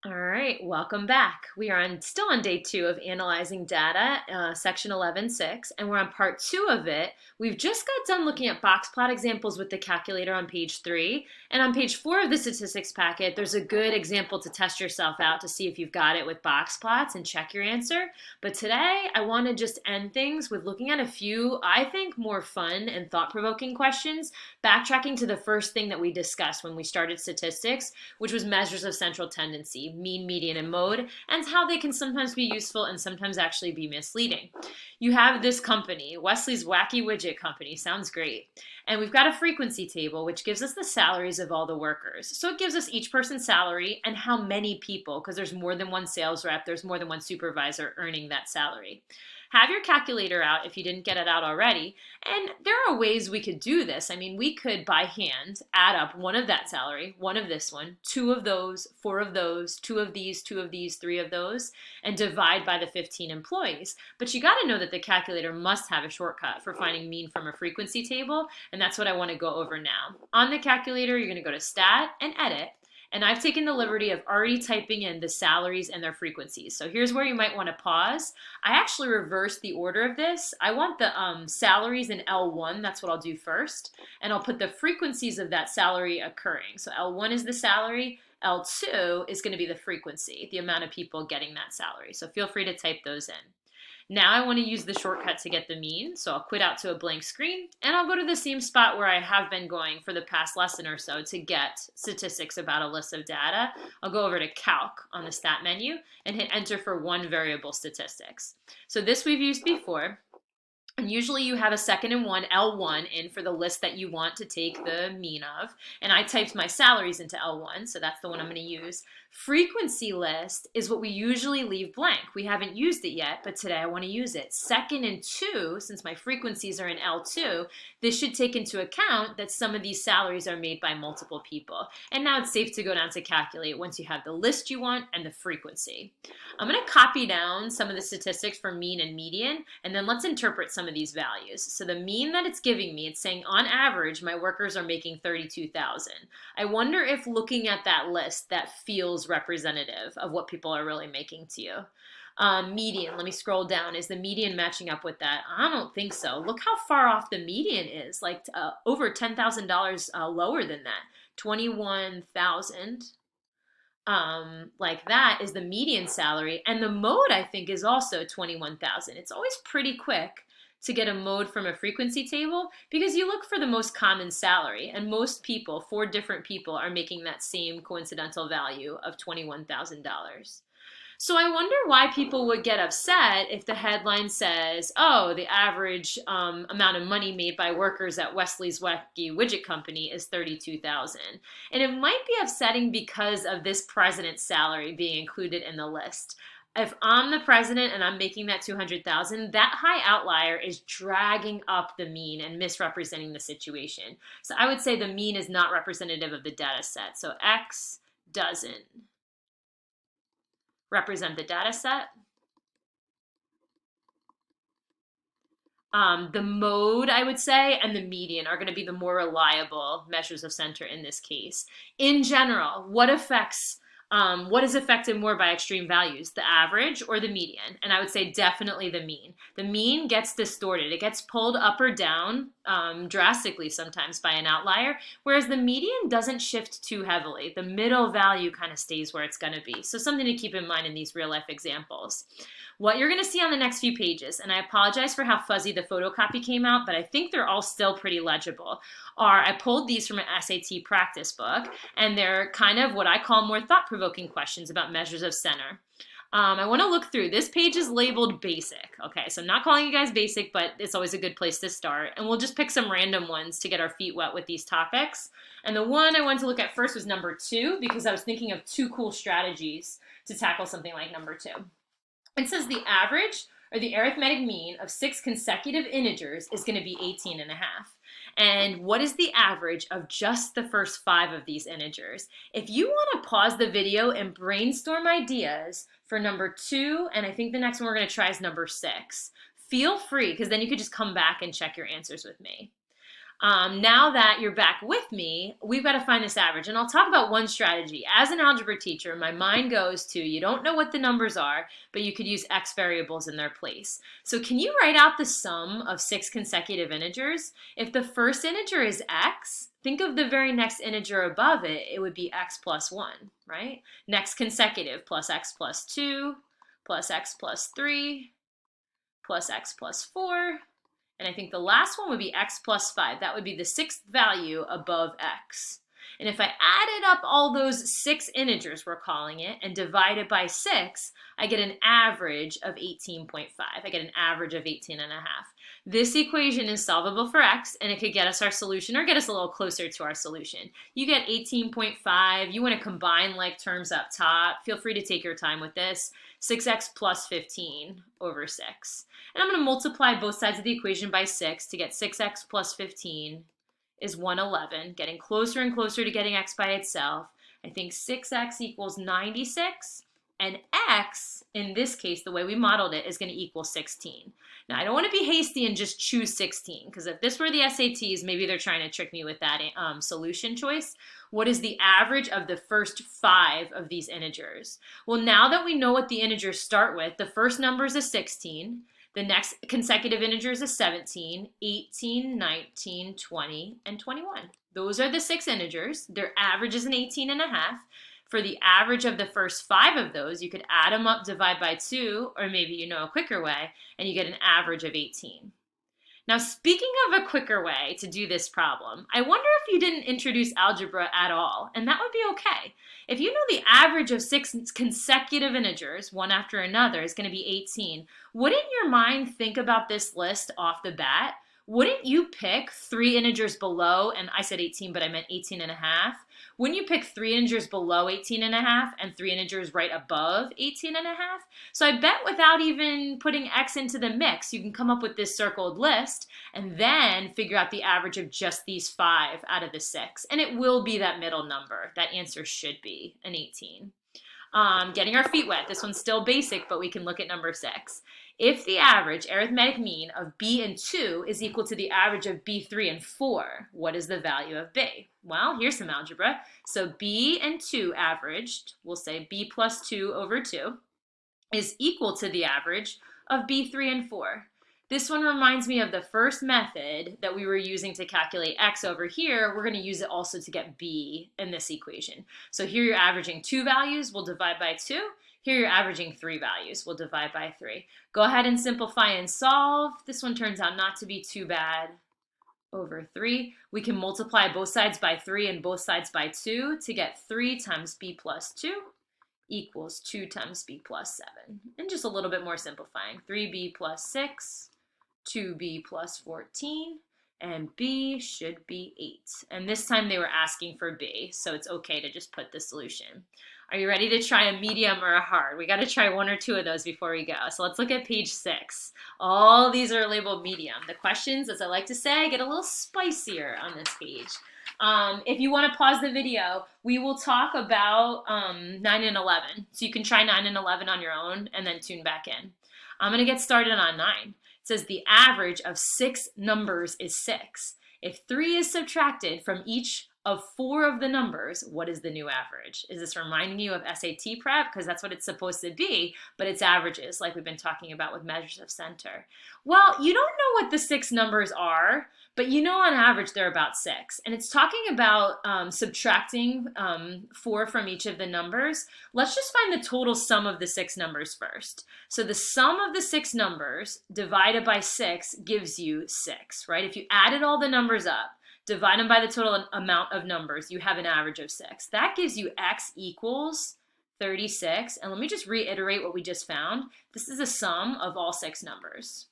All right, welcome back. We are still on day two of analyzing data, section 11.6, and we're on part two of it. We've just got done looking at box plot examples with the calculator on page 3, and on page 4 of the statistics packet, there's a good example to test yourself out to see if you've got it with box plots and check your answer. But today, I want to just end things with looking at a few, I think, more fun and thought-provoking questions, backtracking to the first thing that we discussed when we started statistics, which was measures of central tendency, mean, median, and mode, and how they can sometimes be useful and sometimes actually be misleading. You have this company, Wesley's Wacky Widget Company, sounds great. And we've got a frequency table which gives us the salaries of all the workers. So it gives us each person's salary and how many people, because there's more than one sales rep, there's more than one supervisor earning that salary. Have your calculator out if you didn't get it out already. And there are ways we could do this. I mean, we could by hand add up one of that salary, one of this one, two of those, four of those, two of these, two of these, three of those, and divide by the 15 employees. But you got to know that the calculator must have a shortcut for finding mean from a frequency table, and that's what I want to go over now. On the calculator, you're going to go to Stat and Edit, and I've taken the liberty of already typing in the salaries and their frequencies. So here's where you might want to pause. I actually reversed the order of this. I want the salaries in L1, that's what I'll do first, and I'll put the frequencies of that salary occurring. So L1 is the salary, L2 is going to be the frequency, the amount of people getting that salary. So feel free to type those in. Now I want to use the shortcut to get the mean, so I'll quit out to a blank screen, and I'll go to the same spot where I have been going for the past lesson or so to get statistics about a list of data. I'll go over to Calc on the Stat menu and hit Enter for one variable statistics. So this we've used before. And usually you have a second and one, L1, in for the list that you want to take the mean of. And I typed my salaries into L1, so that's the one I'm going to use. Frequency list is what we usually leave blank. We haven't used it yet, but today I want to use it. Second and two, since my frequencies are in L2, this should take into account that some of these salaries are made by multiple people. And now it's safe to go down to calculate once you have the list you want and the frequency. I'm going to copy down some of the statistics for mean and median, and then let's interpret some of these values. So the mean that it's giving me, it's saying on average my workers are making 32,000. I wonder if looking at that list that feels representative of what people are really making to you. Median, let me scroll down. Is the median matching up with that? I don't think so. Look how far off the median is, like over $10,000 lower than that. 21,000. Like that is the median salary, and the mode I think is also 21,000. It's always pretty quick to get a mode from a frequency table because you look for the most common salary, and most people, 4 different people, are making that same coincidental value of $21,000. So I wonder why people would get upset if the headline says, oh, the average amount of money made by workers at Wesley's Wacky Widget Company is $32,000. And it might be upsetting because of this president's salary being included in the list. If I'm the president and I'm making that 200,000, that high outlier is dragging up the mean and misrepresenting the situation. So I would say the mean is not representative of the data set. So X doesn't represent the data set. The mode, I would say, and the median are going to be the more reliable measures of center in this case. In general, what is affected more by extreme values, the average or the median? And I would say definitely the mean. The mean gets distorted. It gets pulled up or down drastically sometimes by an outlier, whereas the median doesn't shift too heavily. The middle value kind of stays where it's going to be. So something to keep in mind in these real life examples. What you're going to see on the next few pages, and I apologize for how fuzzy the photocopy came out, but I think they're all still pretty legible, I pulled these from an SAT practice book, and they're kind of what I call more thought-provoking questions about measures of center. I want to look through. This page is labeled basic. Okay, so I'm not calling you guys basic, but it's always a good place to start. And we'll just pick some random ones to get our feet wet with these topics. And the one I wanted to look at first was number 2, because I was thinking of 2 cool strategies to tackle something like number 2. It says the average, or the arithmetic mean, of 6 consecutive integers is going to be 18 and a half. And what is the average of just the first 5 of these integers? If you want to pause the video and brainstorm ideas for number 2, and I think the next one we're going to try is number 6, feel free, because then you could just come back and check your answers with me. Now that you're back with me, we've got to find this average. And I'll talk about one strategy. As an algebra teacher, my mind goes to you don't know what the numbers are, but you could use x variables in their place. So can you write out the sum of 6 consecutive integers? If the first integer is x, think of the very next integer above it. It would be x plus 1, right? Next consecutive, plus x plus 2, plus x plus 3, plus x plus 4. And I think the last one would be x plus 5. That would be the 6th value above x. And if I added up all those 6 integers, we're calling it, and divide it by 6, I get an average of 18.5. I get an average of 18 and a half. This equation is solvable for x, and it could get us our solution or get us a little closer to our solution. You get 18.5. You want to combine like terms up top. Feel free to take your time with this. 6x plus 15 over 6. And I'm going to multiply both sides of the equation by 6 to get 6x plus 15 is 111, getting closer and closer to getting x by itself. I think 6x equals 96, and x, in this case, the way we modeled it, is going to equal 16. Now, I don't want to be hasty and just choose 16, because if this were the SATs, maybe they're trying to trick me with that solution choice. What is the average of the first 5 of these integers? Well, now that we know what the integers start with, the first number is a 16. The next consecutive integers is 17, 18, 19, 20, and 21. Those are the 6 integers. Their average is an 18 and a half. For the average of the first 5 of those, you could add them up, divide by 2, or maybe you know a quicker way, and you get an average of 18. Now, speaking of a quicker way to do this problem, I wonder if you didn't introduce algebra at all, and that would be okay. If you know the average of 6 consecutive integers, one after another, is going to be 18, wouldn't your mind think about this list off the bat? Wouldn't you pick 3 integers below, and I said 18, but I meant 18 and a half? Wouldn't you pick 3 integers below 18 and a half and 3 integers right above 18 and a half? So I bet without even putting x into the mix, you can come up with this circled list and then figure out the average of just these 5 out of the 6. And it will be that middle number. That answer should be an 18. Getting our feet wet. This one's still basic, but we can look at number 6. If the average arithmetic mean of b and 2 is equal to the average of b3 and 4, what is the value of b? Well, here's some algebra. So b and 2 averaged, we'll say b plus 2 over 2, is equal to the average of b3 and 4. This one reminds me of the first method that we were using to calculate x over here. We're going to use it also to get b in this equation. So here you're averaging 2 values, we'll divide by 2. Here you're averaging 3 values, we'll divide by 3. Go ahead and simplify and solve. This one turns out not to be too bad. Over 3. We can multiply both sides by 3 and both sides by 2 to get 3 times b plus 2 equals 2 times b plus 7. And just a little bit more simplifying. 3b plus 6, 2b plus 14, and b should be 8. And this time they were asking for b, so it's okay to just put the solution. Are you ready to try a medium or a hard? We got to try 1 or 2 of those before we go. So let's look at page 6. All these are labeled medium. The questions, as I like to say, get a little spicier on this page. If you want to pause the video, we will talk about 9 and 11. So you can try 9 and 11 on your own and then tune back in. I'm going to get started on 9. It says the average of 6 numbers is 6. If 3 is subtracted from each of 4 of the numbers, what is the new average? Is this reminding you of SAT prep? Because that's what it's supposed to be, but it's averages, like we've been talking about with measures of center. Well, you don't know what the 6 numbers are, but you know on average they're about 6. And it's talking about subtracting 4 from each of the numbers. Let's just find the total sum of the 6 numbers first. So the sum of the 6 numbers divided by 6 gives you 6, right? If you added all the numbers up, divide them by the total amount of numbers, you have an average of 6. That gives you x equals 36. And let me just reiterate what we just found. This is a sum of all 6 numbers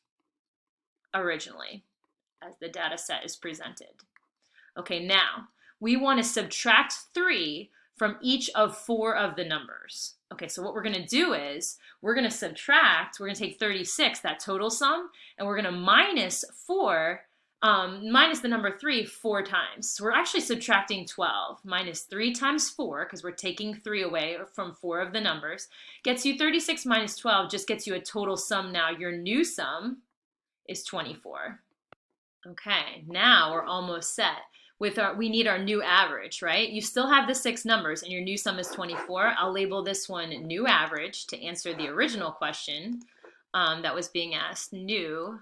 originally, as the data set is presented. Okay, now we want to subtract 3 from each of 4 of the numbers. Okay, so what we're going to do is we're going to subtract, we're going to take 36, that total sum, and we're going to minus 4, minus the number 3 4 times. So we're actually subtracting 12. Minus 3 times 4, because we're taking 3 away from 4 of the numbers, gets you 36 minus 12, just gets you a total sum now. Your new sum is 24. Okay, now we're almost set. We need our new average, right? You still have the 6 numbers and your new sum is 24. I'll label this one new average to answer the original question that was being asked, new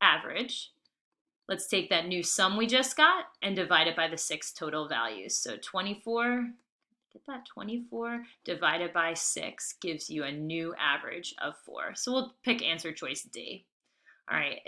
average. Let's take that new sum we just got and divide it by the 6 total values. So 24, get that, 24 divided by 6 gives you a new average of 4. So we'll pick answer choice D. All right,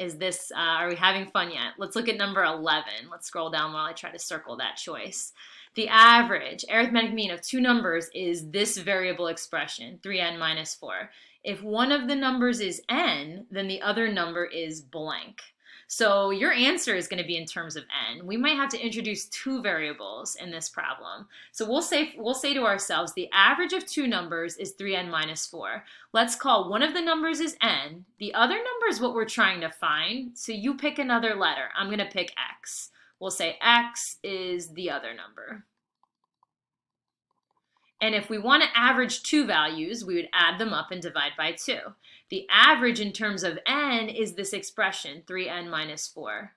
are we having fun yet? Let's look at number 11. Let's scroll down while I try to circle that choice. The average arithmetic mean of 2 numbers is this variable expression, 3n minus 4. If one of the numbers is n, then the other number is blank. So your answer is going to be in terms of n. We might have to introduce 2 variables in this problem. So we'll say to ourselves, the average of 2 numbers is 3n minus 4. Let's call one of the numbers is n. The other number is what we're trying to find. So you pick another letter. I'm going to pick x. We'll say x is the other number. And if we want to average 2 values, we would add them up and divide by 2. The average in terms of n is this expression, 3n minus 4.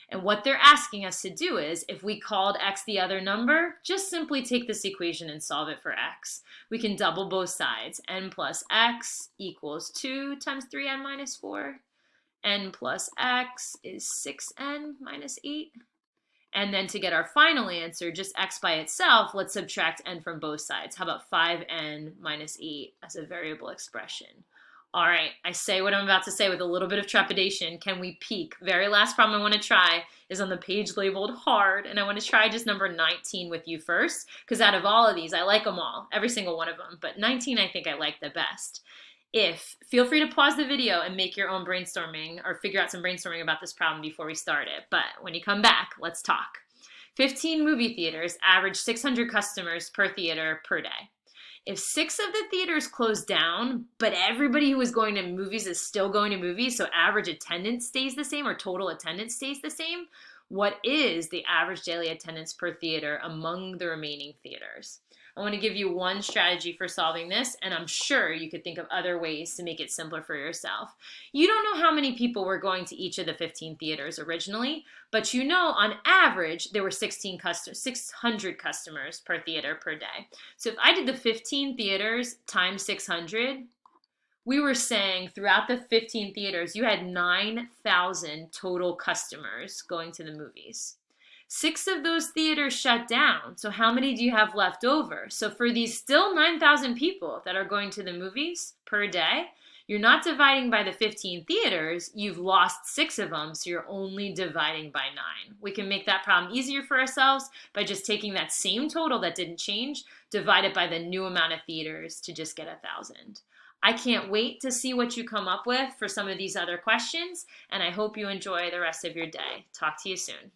And what they're asking us to do is, if we called x the other number, just simply take this equation and solve it for x. We can double both sides. N plus x equals 2 times 3n minus 4. N plus x is 6n minus 8. And then to get our final answer, just x by itself, let's subtract n from both sides. How about 5n minus 8 as a variable expression? All right, I say what I'm about to say with a little bit of trepidation. Can we peek? Very last problem I want to try is on the page labeled hard, and I want to try just number 19 with you first, because out of all of these, I like them all, every single one of them, but 19 I think I like the best. Feel free to pause the video and make your own brainstorming or figure out some brainstorming about this problem before we start it. But when you come back, let's talk. 15 movie theaters average 600 customers per theater per day. If 6 of the theaters close down, but everybody who is going to movies is still going to movies, so average attendance stays the same or total attendance stays the same, what is the average daily attendance per theater among the remaining theaters? I want to give you one strategy for solving this, and I'm sure you could think of other ways to make it simpler for yourself. You don't know how many people were going to each of the 15 theaters originally, but you know on average there were 600 customers per theater per day. So if I did the 15 theaters times 600, we were saying throughout the 15 theaters, you had 9,000 total customers going to the movies. 6 of those theaters shut down. So how many do you have left over? So for these still 9,000 people that are going to the movies per day, you're not dividing by the 15 theaters, you've lost 6 of them, so you're only dividing by 9. We can make that problem easier for ourselves by just taking that same total that didn't change, divide it by the new amount of theaters to just get 1,000. I can't wait to see what you come up with for some of these other questions, and I hope you enjoy the rest of your day. Talk to you soon.